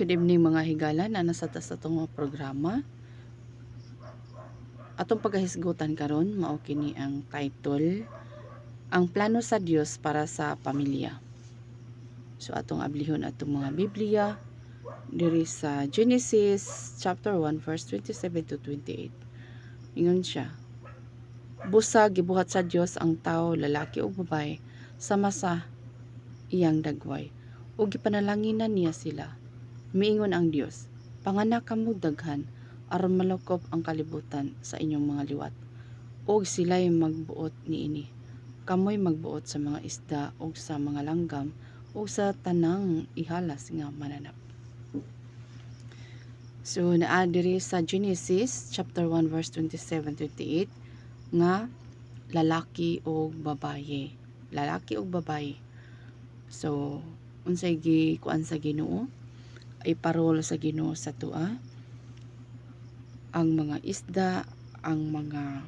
Good evening mga higala na nasa tas atong mga programa. Atong pagahisgutan karon mao kini ang title, ang plano sa Dios para sa pamilya. So atong ablihon atong mga Biblia diri sa Genesis chapter 1 verse 27 to 28. Ingon siya: busa gibuhat sa Dios ang tao, lalaki ug babaye, sama sa iyang dagway, ug gipanalanginan niya sila. Miingon ang Dios, panganak kamo daghan aron malukop ang kalibutan sa inyong mga liwat, ug sila'y magbuot niini. Kamoy magbuot sa mga isda ug sa mga langgam ug sa tanang ihalas nga mananap. So naa diri sa Genesis chapter 1 verse 27-28 nga lalaki ug babaye. Lalaki ug babaye. So unsay gikuan sa Ginoo? Ay parol sa Ginoo sa tua ang mga isda, ang mga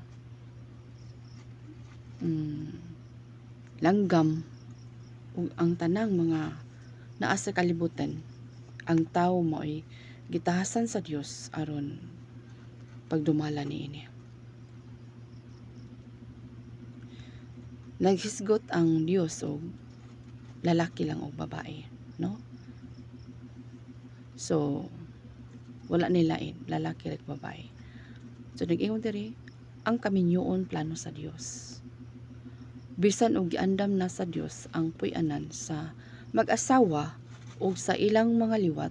langgam ug ang tanang mga naa sa kalibutan. Ang tawo mo'y gitahasan sa Dios aron pagdumala niini. Naghisgot ang Dios og lalaki lang og babae, no? So wala nilain, lalaki ug babae. So nag-ingon diri, ang kaminyoon plano sa Dios. Bisan og giandam na sa Dios ang puy-anan sa mag-asawa ug sa ilang mga liwat,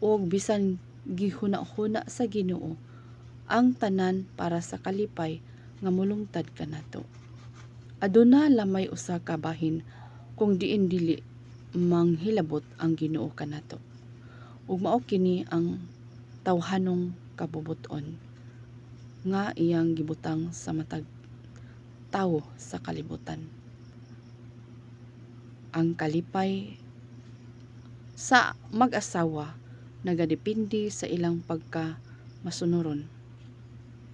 ug bisan gihuna-huna sa Ginoo ang tanan para sa kalipay nga molungtad kanato. Aduna lamay usa ka bahin kung diin dili manghilabot ang Ginoo kanato. Ug mao kini ang tawhanong kabubuton nga iyang gibutang sa matag tawo sa kalibutan. Ang kalipay sa mag-asawa nagadepende sa ilang pagka masunuron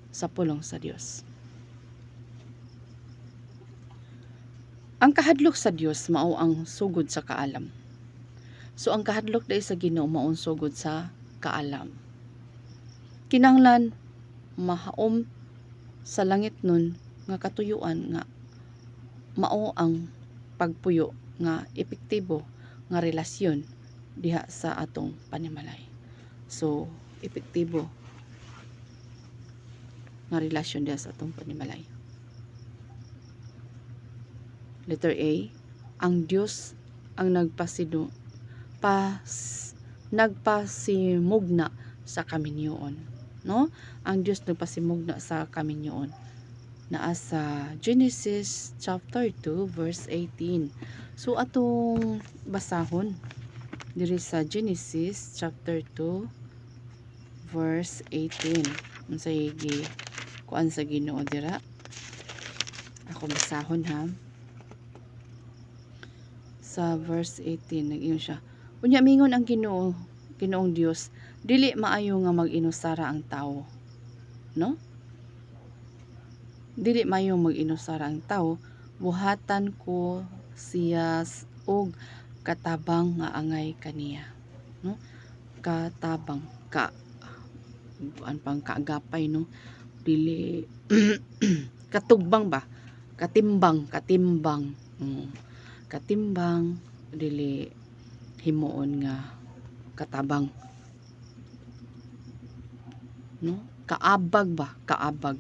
sa pulong sa Dios. Ang kahadlok sa Dios mao ang sugod sa kaalam. So ang kahadlok dai sa Ginoo mao ang sugod sa kaalam. Kinahanglan mahaom sa langit nun nga katuyuan nga mao ang pagpuyo nga epektibo nga relasyon diha sa atong panimalay. So epektibo nga relasyon diha sa atong panimalay. Letter A, ang Dios ang nagpasimugna sa kaminyoon, no? Ang Dios nagpasimugna sa kaminyoon. Naa sa Genesis chapter 2 verse 18. So atong basahon diri sa Genesis chapter 2 verse 18. Unsay kuan sa Ginoo dira? Ako basahon ha. Sa verse 18 nag-ingon siya, unya mingon ang Ginoong Dios, dili maayo nga mag-inusara ang tawo, no? Dili maayo mag-inusara ang tawo, buhatan ko siya og katabang nga angay kaniya, no? Katabang ka an pang kaagapay, no? Dili katugbang ba? Katimbang. Katimbang, dili himuon nga katabang, no? Kaabag ba? Kaabag,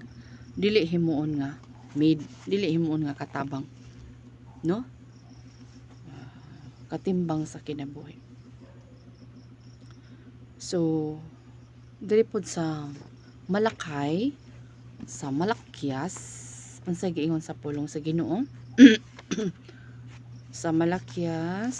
dili himuon nga dili himuon nga katabang, no? Katimbang sa kinabuhi. So diri pod sa Malakay, sa Malakyas, unsay giingon sa pulong sa Ginoo? Sa Malakyas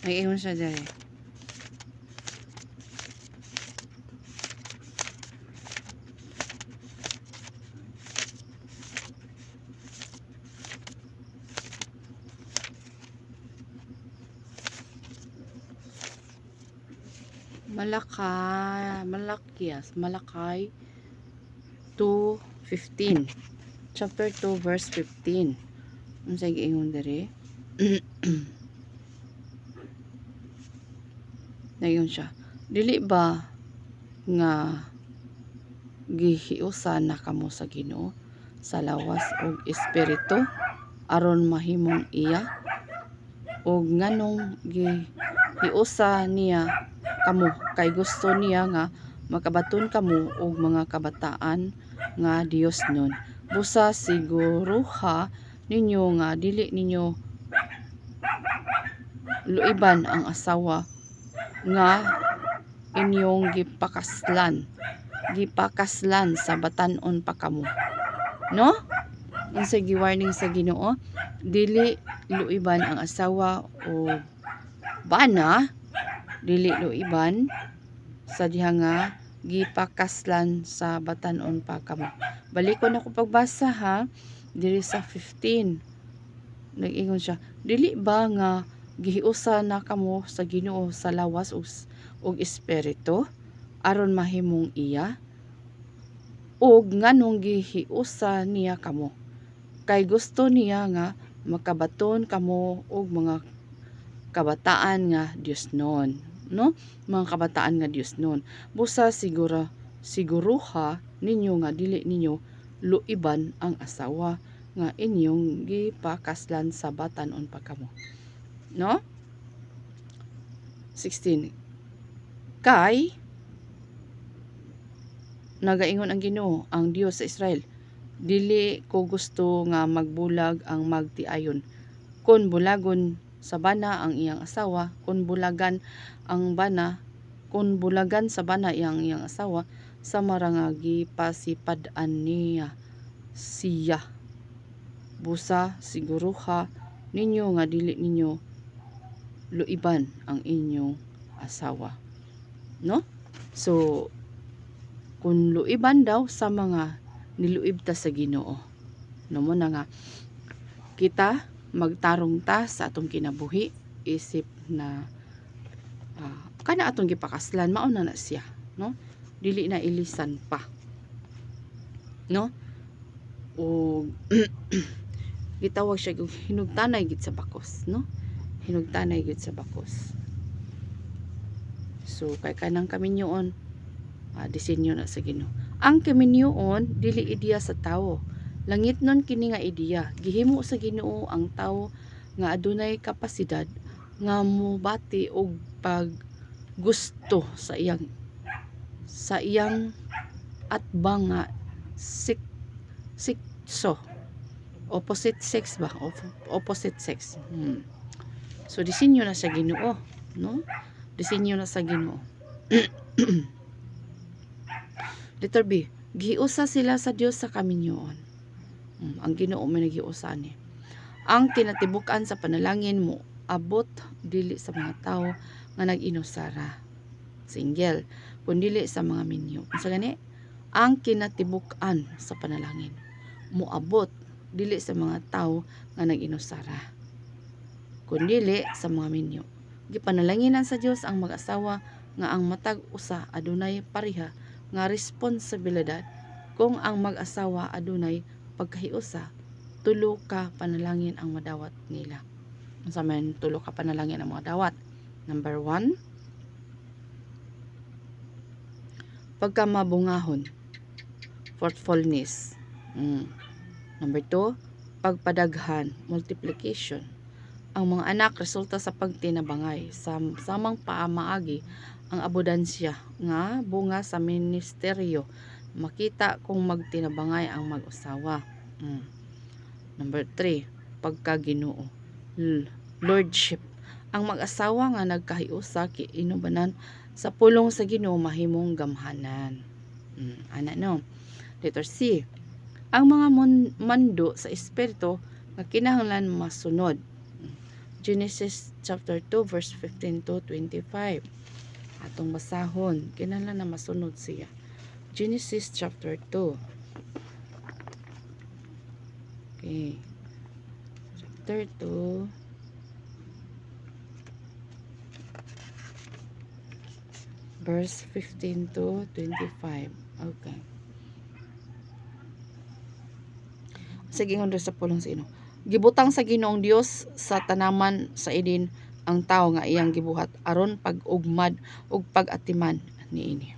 ay ingon siya diri. Malakay 2:15. Chapter 2 verse 15. Unsay giingon diri? Dayon siya. Dili ba nga gihiusa na kamo sa Ginoo sa lawas ug espiritu aron mahimong iya, ug nganong gihiusa niya kamo kay gusto niya nga makabaton kamo og mga kabataan nga Dios nun. Busa siguruha ninyo nga dili ninyo luiban ang asawa nga inyong gipakaslan sa batan-on pa kamo, no? Unsay gi-warning sa Ginoo, dili luiban ang asawa o bana, dili luiban sa diha nga gipakaslan sa batan-on pa kamo. Balikon ako pagbasa ha, diri sa 15. Nag-ingon siya, dili ba nga gihiusa na kamo sa Ginoo sa lawas ug espiritu aron mahimong iya, ug nganong gihiusa niya kamo kay gusto niya nga makabaton kamo og mga kabataan nga Dios noon, no? Mga kabataan nga Dios noon. Busa siguruha ninyo nga dili ninyo luiban ang asawa nga inyong gipakaslan sa batan-on pa kamo, no? 16. Kay nagaingon ang Ginoo, ang Dios sa Israel, dili ko gusto nga magbulag ang magtiayon. Kun bulagon sa bana ang iyang asawa, kun bulagan sa bana iyang asawa, sa maranga gipasipad-an niya siya. Busa siguruha ninyo nga dili ninyo luiban ang inyong asawa, no? So kung luiban daw sa mga niluib ta sa Ginoo, no mo na nga kita magtarong ta sa atong kinabuhi, isip na kana atong gipakaslan mao na siya, no? Dili na ilisan pa, no? O gitawag siya hinugtanay gid sa bakos, no? Hinugtanay gid sa bakos. So kay kanang kaminyoon, disenyo na sa Ginoo. Ang kaminyoon dili ideya sa tawo. Langit nun kini nga ideya. Gihimo sa Ginoo ang tawo nga adunay kapasidad nga mobati og paggusto sa iyang atbang nga sikso. Opposite sex ba? Opposite sex. So disenyo na sa Ginoo, no? Disenyo na sa Ginoo. Letter B, giusa sila sa Dios sa kaminyoon. Ang Ginoo may nagiusa ni. Ang kinatibuk-an sa panalangin mo abot dili sa mga tawo nga nag-inusara, single, kundi sa mga minyo. Unsa gani? Ang kinatibuk-an sa panalangin mo abot dili sa mga tawo nga nag-inusara, kundi sa mga minyo. Gipanalanginan sa Dios ang mag-asawa nga ang matag usa adunay pareha nga responsibilidad. Kung ang mag-asawa adunay pagkahiusa, tulo ka panalangin ang madawat nila. Unsa man tulo ka panalangin ang madawat? Number 1, pagkamabungahon, fruitfulness. Number 2, pagpadaghan, multiplication. Ang mga anak resulta sa pagtinabangay, samang paamaagi ang abodansya nga bunga sa ministeryo. Makita kung magtinabangay ang mag-usawa. Number 3, pagkaginoo, lordship. Ang mag-asawa nga nagkahiusa inubanan sa pulong sa Ginoo mahimong gamhanan. Ana no. Letter C, ang mga mando sa espiritu nga kinahanglan masunod. Genesis chapter 2 verse 15 to 25. Atong basahon, kinahanglan na masunod siya. Genesis chapter 2. Okay. Chapter 2 verse 15 to 25. Okay. Sige nga sa pulong sa ino. Gibutang sa Ginoong Dios sa tanaman sa Eden ang tao nga iyang gibuhat aron pag-ugmad ug pag-atiman niini.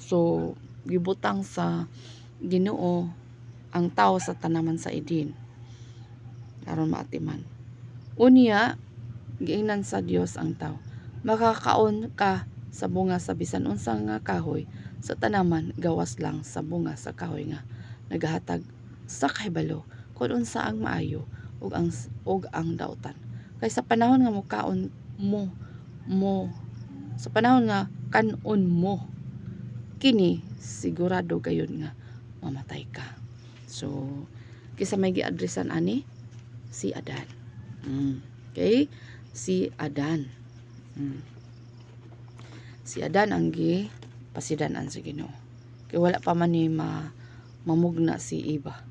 So gibutang sa Ginoo ang tao sa tanaman sa Eden aron maatiman. Unya giingnan sa Dios ang tao. Makakaon ka sa bunga sa bisan unsa nga kahoy sa tanaman gawas lang sa bunga sa kahoy nga nagahatag sa kahibalo kung unsa ang maayo ug ang daotan. Kay sa panahon nga mukaon mo sa panahon nga kanon mo kini sigurado gayon nga mamatay ka. So kisa may giadresan ani si Adan. Okay? Si Adan. Si Adan ang pasidanan sa Ginoo. Kay wala pa man ni mamugna si Eva.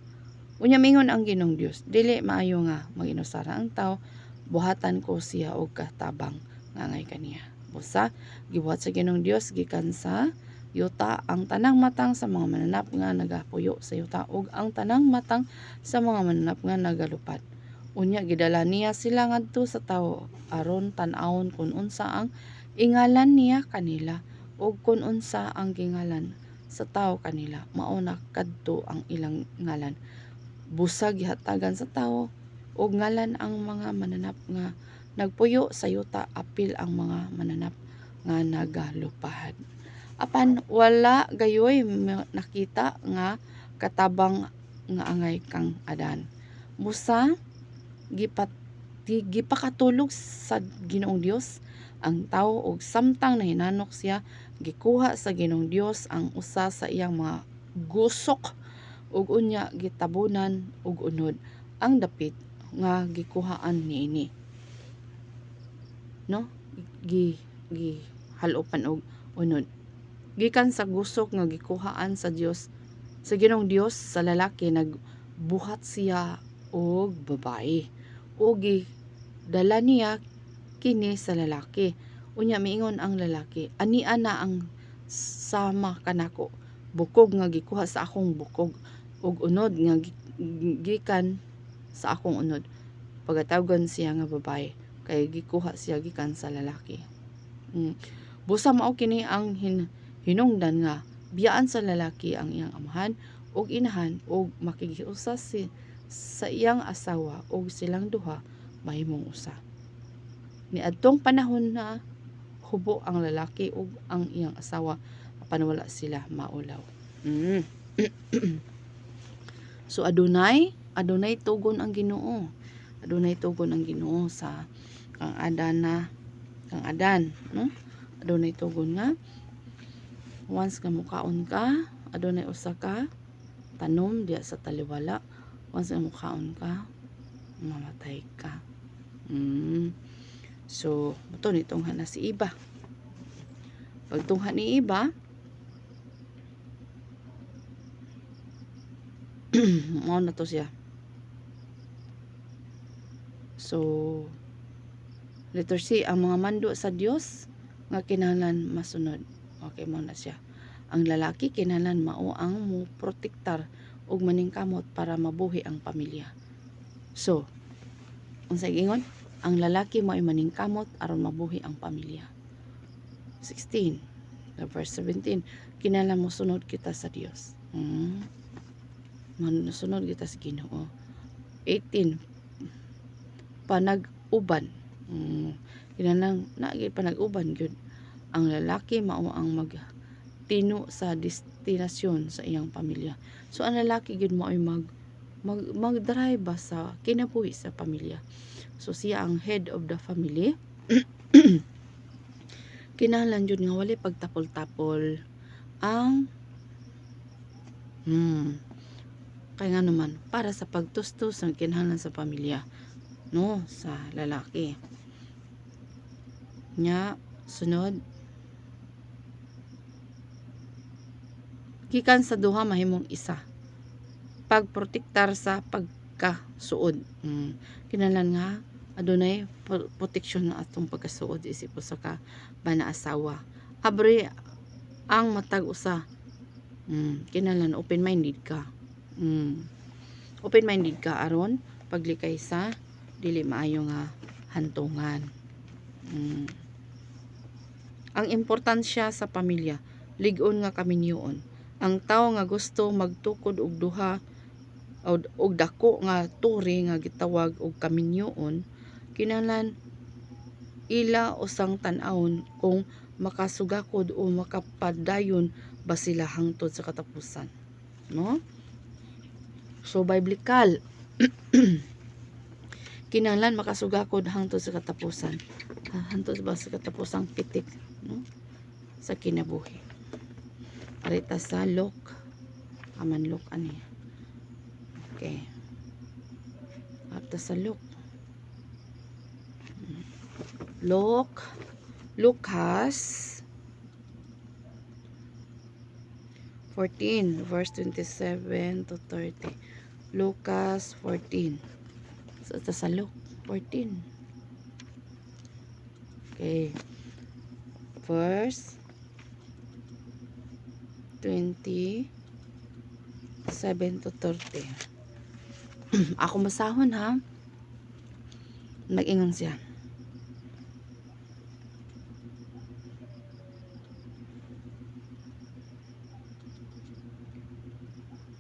Unya mingon ang Ginoong Dios, dili maayo nga maginusara ang tao, buhatan ko siya og katabang nga ngay kaniya. Busa gibuhat sa Ginoong Dios gikan sa yuta ang tanang matang sa mga mananap nga nagapuyo sa yuta ug ang tanang matang sa mga mananap nga nagalupad. Unya gidala niya sila ngadto sa tawo aron tan-awon kun unsa ang ingalan niya kanila ug kun unsa ang gingalan sa tawo kanila. Mao na kadto ang ilang ngalan. Busa gihatagan sa tawo ug ngalan ang mga mananap nga nagpuyo sa yuta apil ang mga mananap nga nagalupad. Apan wala gayoy nakita nga katabang nga angay kang Adan. Busa gipakatulog sa Ginoong Dios ang tawo ug samtang nahinanok siya gikuha sa Ginoong Dios ang usa sa iyang mga gusok ug unya gitabunan og unod ang dapit nga gikuhaan niini. No? Halupan og unod. Gikan sa gusok nga gikuhaan sa Dios, sa Ginoong Dios sa lalaki nagbuhat siya og babae. O dala niya kini sa lalaki. Unya miingon ang lalaki, ani ana ang sama kanako. Bukog nga gikuha sa akong bukog ug unod nga gikan sa akong unod. Pagatawgan siya nga babae kay gikuha siya gikan sa lalaki. Busa mao kini ang hinungdan nga biyaan sa lalaki ang iyang amahan ug inahan ug makigiusa sa iyang asawa ug silang duha mahimong usa. Niadtong panahon na hubo ang lalaki ug ang iyang asawa apan wala sila maulaw. So adunay tugon ang Ginoo. Adunay tugon ang Ginoo sa kang Adan, no? Adunay tugon nga once nga mukaon ka, adunay usa ka tanom diya sa taliwala. Once nga mukaon ka, mamatay ka. So, muto ni tungha na si Eva. Pag tungha ni Eva, mao na to siya. So, letter C, ang mga mando sa Dios nga kinahanglan masunod. Okay, mao na siya. Ang lalaki kinahanglan mao ang mo protektar ug maningkamot para mabuhi ang pamilya. So, unsay gingon? Ang lalaki mao maningkamot aron mabuhi ang pamilya. 16, verse 17, kinahanglan mo sunod kita sa Dios. Masunod kita sa Ginoo. 18, panag-uban. Kinahanglan panag-uban gyud. Ang lalaki mao ang magtino sa destinasyon sa iyang pamilya. So ang lalaki gyud mao ay mag-drive ba sa kinabuhi sa pamilya. So siya ang head of the family. Kinahanglan jud nga wala pagtapol-tapol ang kaya nga naman para sa pagtustos ng kinahanglan sa pamilya, no, sa lalaki. Nya sunod, gikan sa duha mahimong isa. Pagprotektar sa pagkasuod. Kinahanglan nga adunay proteksyon na atong pagkasuod isip usa ka bana asawa. Abre ang matag usa. Kinahanglan open minded ka. Open minded ka aron paglikay sa dili maayo nga hantungan. Ang importansya sa pamilya, lig-on nga kaminyoon. Ang tawo nga gusto magtukod og duha og dako nga turi nga gitawag og kaminyoon, kinahanglan ila usang tan-awon kung makasugakod o makapadayon ba sila hangtod sa katapusan, no? So biblical kinahanglan makasugakod hangtod sa katapusan, hangtod ba sa katapusang pitik, no? Sa kinabuhi. Arita sa Luke, Luke ani. Okay. Arita sa Lucas 14 verse 27 to 30. Lucas 14. So, ito sa Luke 14. Okay. Verse 27 to 30. Ako masahon ha. Nag-ingon siya.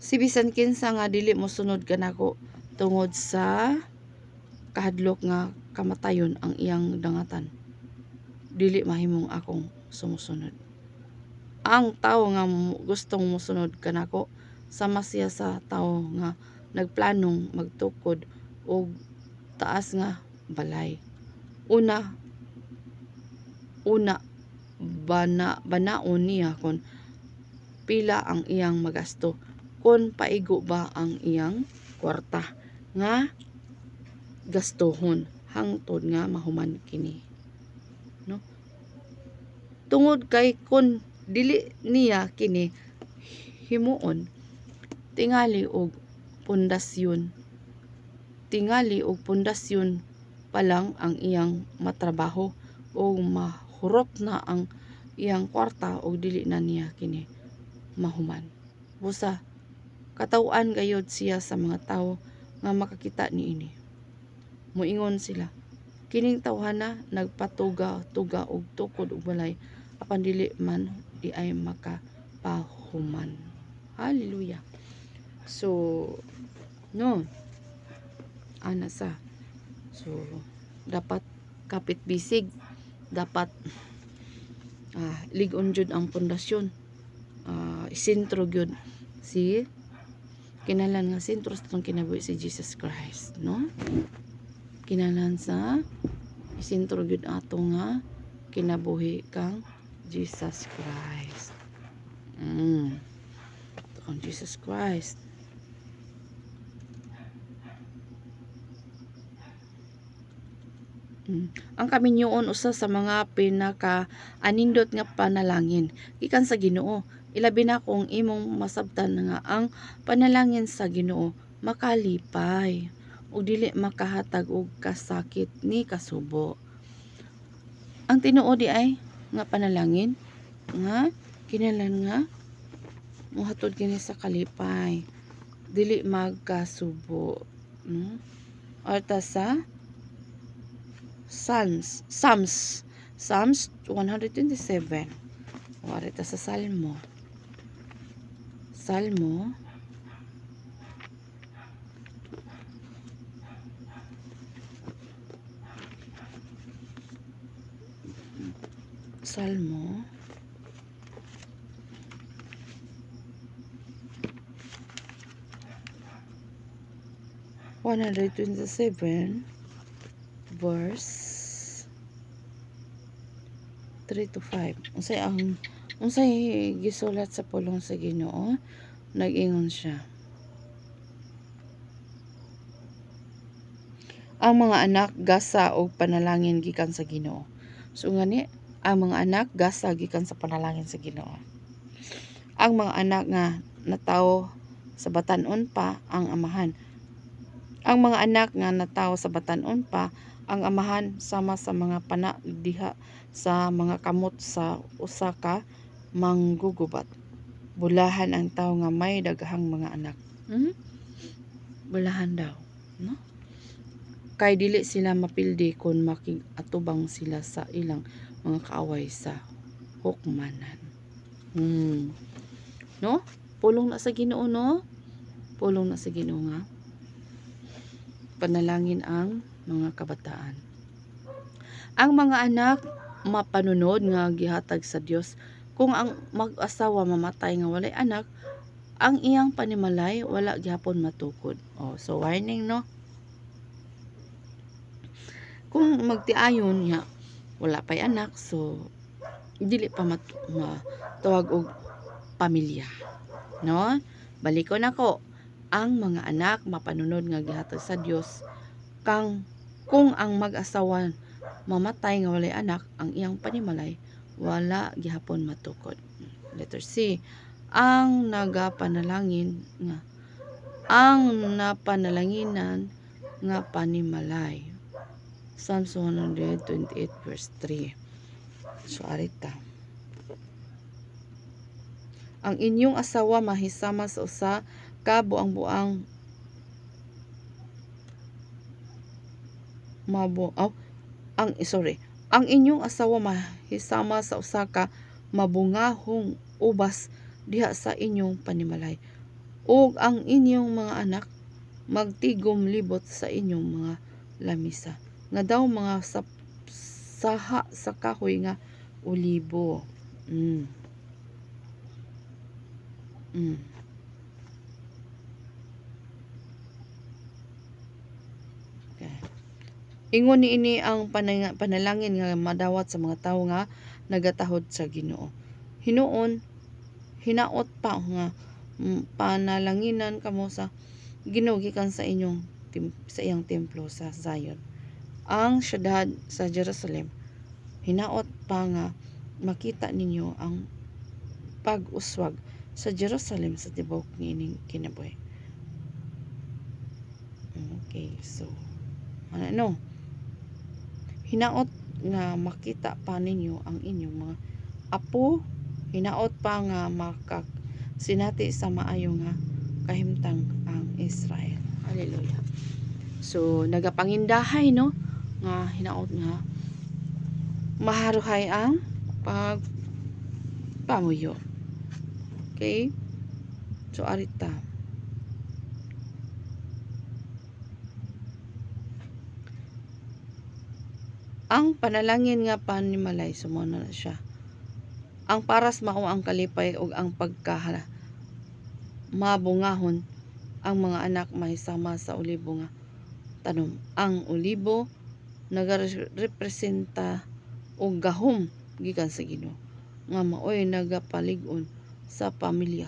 Si bisan kinsa nga dili mo sunod kanako tungod sa kahadlok nga kamatayon ang iyang dangatan, dili mahimong akong sumusunod. Ang tawo nga gustong musunod kanako sama siya sa tawo nga nagplanong magtukod og taas nga balay. Una banaon niya kung pila ang iyang magasto, kung paigo ba ang iyang kwarta nga gastohon hangtod nga mahuman kini, no? Tungod kay kun dili niya kini himuon, tingali og pundasyon pa lang ang iyang matrabaho o mahurot na ang iyang kwarta o dili na niya kini mahuman. Busa katawan gayod siya sa mga tawo nga makakita niini. Muingon sila, kining tawhana nagpatuga og tukod og balay apan dili man di ay makapahuman. Hallelujah. So no, ana sa, so dapat kapit bisig, dapat lig-on jud ang pundasyon, sentro gyud si kinahanglan nga sentro sa itong kinabuhi si Jesus Christ, no? Kinahanglan sa sentro gyud ato nga kinabuhi kang Jesus Christ. Ito kang Jesus Christ. Ang kaminyoon usa sa mga pinaka-anindot nga panalangin gikan sa Ginoo. Ilabi na kung imong masabtan nga ang panalangin sa Ginoo makalipay ug dili makahatag og kasakit ni kasubo. Ang tinuod di ay nga panalangin nga kinahanglan nga mohatod kini sa kalipay, dili magkasubo, no? Arta sa Psalms 127. Arita sa Salmo 127 verse 3 to 5. Unsay gisulat sa pulong sa Ginoo, nag-ingon siya. Ang mga anak gasa og panalangin gikan sa Ginoo. So ngani ang mga anak gasa gikan sa panalangin sa Ginoo. Ang mga anak nga natawo sa batan-on pa ang amahan. Ang mga anak nga natawo sa batan-on pa ang amahan sama sa mga pana diha sa mga kamot sa usa ka manggugubat. Bulahan ang tao nga may daghang mga anak. Bulahan daw, no? Kay dili sila mapildi kung makiatubang sila sa ilang mga kaaway sa hukmanan. No? Pulong na sa Ginoo, no? Pulong na sa Ginoo nga panalangin ang mga kabataan. Ang mga anak mapanunod nga gihatag sa Dios. Kung ang mag-asawa mamatay nga walay anak, ang iyang panimalay wala gyapon matukod. So warning, no? Kung magtiayon nga wala pay anak, so dili pa matawag og pamilya, no? Balikon ako, ang mga anak mapanunod nga gihatag sa Dios. Kung ang mag-asawa mamatay nga walay anak, ang iyang panimalay wala gihapon matukod. Letter C, ang napanalanginan nga panimalay. Psalms 128 verse 3. So arita, ang inyong asawa mahisama sa usa ka buang-buang ang inyong asawa mahisama sa usa ka mabungahong ubas diha sa inyong panimalay, ug ang inyong mga anak magtigom libot sa inyong mga lamisa nga daw mga saha sa kahoy nga olibo. Okay. Ingon niini ang panalangin nga madawat sa mga tawo nga nagatahod sa Ginoo. Hinaot pa nga panalanginan kamo sa Ginoo gikan sa iyang templo sa Zion. Ang syudad sa Jerusalem, hinaot pa nga makita ninyo ang pag-uswag sa Jerusalem sa tibuok niining kinabuhi. Okay, so ano? Hinaot nga makita pa ninyo ang inyong mga apo, hinaot pa nga sinati sa maayo nga kahimtang ang Israel. Hallelujah. So nagapangindahay, no, nga hinaot nga maharuhay ang pagpamuyo. Okay? So arita, ang panalangin nga panimalay sumuna na siya. Ang paras mao ang kalipay ug ang pagkahala mabungahon ang mga anak mahisama sa olibo nga tanom. Ang olibo nagarepresenta og gahom gikan sa Ginoo nga maoy nagapalig-on sa pamilya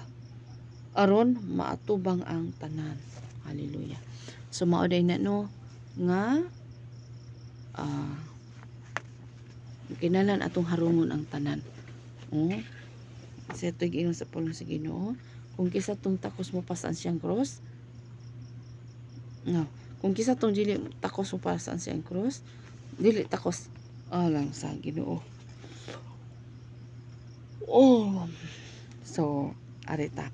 aron maatubang ang tanan. Hallelujah. So mao day na, no, nga kinahanglan atong harungon ang tanan. Kasi ito ingon sa pulong sa Ginoo, kung kisa tong takos mo pasaan siyang cross, kung kisa tong dili takos mo pasaan siyang cross, dili takos lang sa Ginoo. So arita,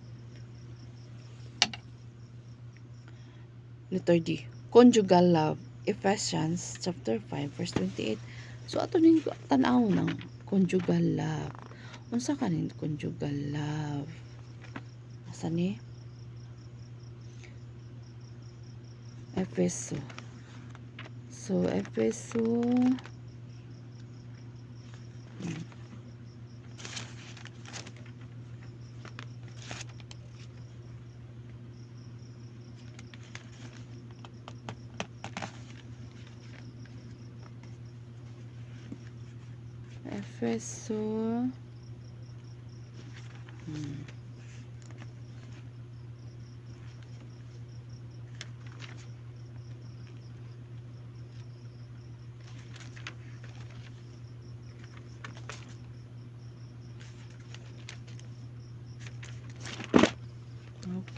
letter D, conjugal love, Ephesians chapter 5 verse 28. So ato ning tan-aw ng conjugal love. Unsa kaning conjugal love? Asa ni? Efeso. So Efeso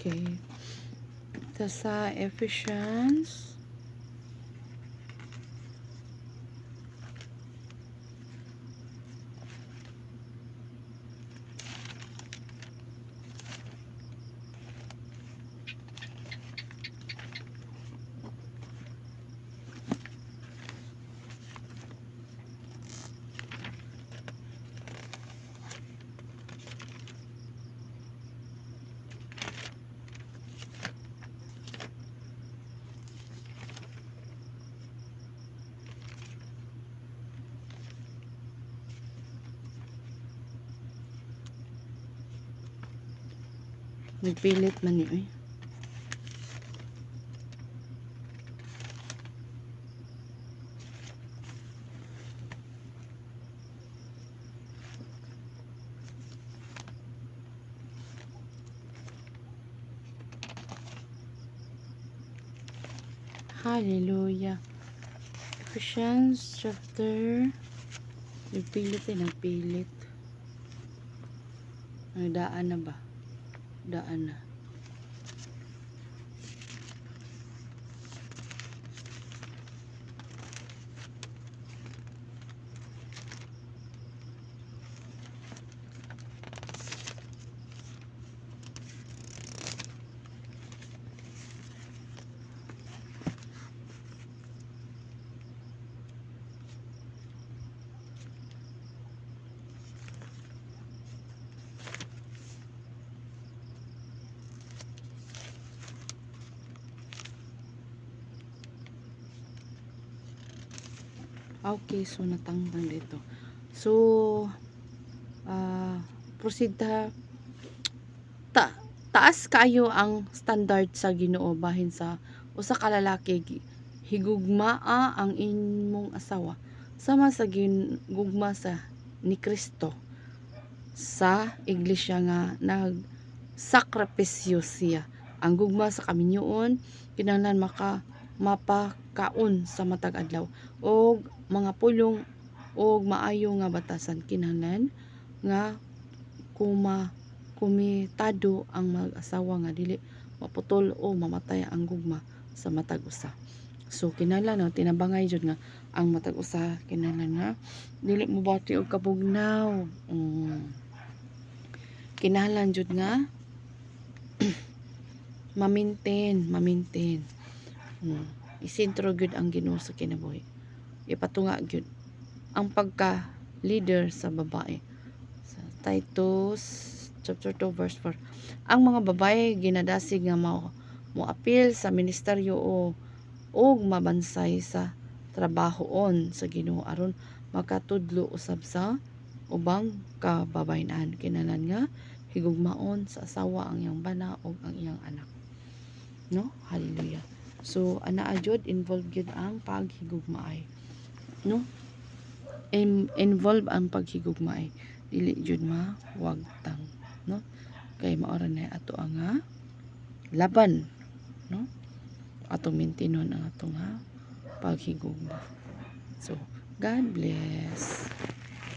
okay. Ito sa Ephesians Nagpilit man ni oy. Hallelujah. Ephesians chapter. Nagpilit. Daan na ba? Daan na. Okay, so natangtang dito. So, proceed taas kayo ang standard sa Ginoo bahin sa usa ka lalaki higugmaa ang imong asawa sama sa gugma sa ni Kristo sa iglesia nga nagsakripisyo siya. Ang gugma sa kaminyoon kinahanglan mapakaon sa matag adlaw og mga pulong og maayo nga batasan kinahanglan nga kumitado ang mag-asawa nga dili maputol o mamatay ang gugma sa matag usa. So kinahanglan no tinabangay jud nga ang matag usa kinahanglan nga dili mo bati og kabugnaw. Kinahanglan jud nga ma-maintain. Isentro gyud ang Ginoo sa kinabuhi. Ipatunga gyud ang pagka leader sa babae. Sa Titus chapter 2 verse 4. Ang mga babae ginadasig nga mo-apil sa ministeryo o mabansay sa trabahoon sa Ginoo aron makatudlo usab sa ubang kababayen-an. Kinahanglan nga higugmaon sa asawa ang iyang bana o ang iyang anak. No? Hallelujah. So anaa jud involved gyud ang paghigugmaay. No? Involve ang paghigugmaay. Dili jud mawagtang, no? Kay maora na ato ang laban, no? Atong maintinon ang atong paghigugma. So, God bless.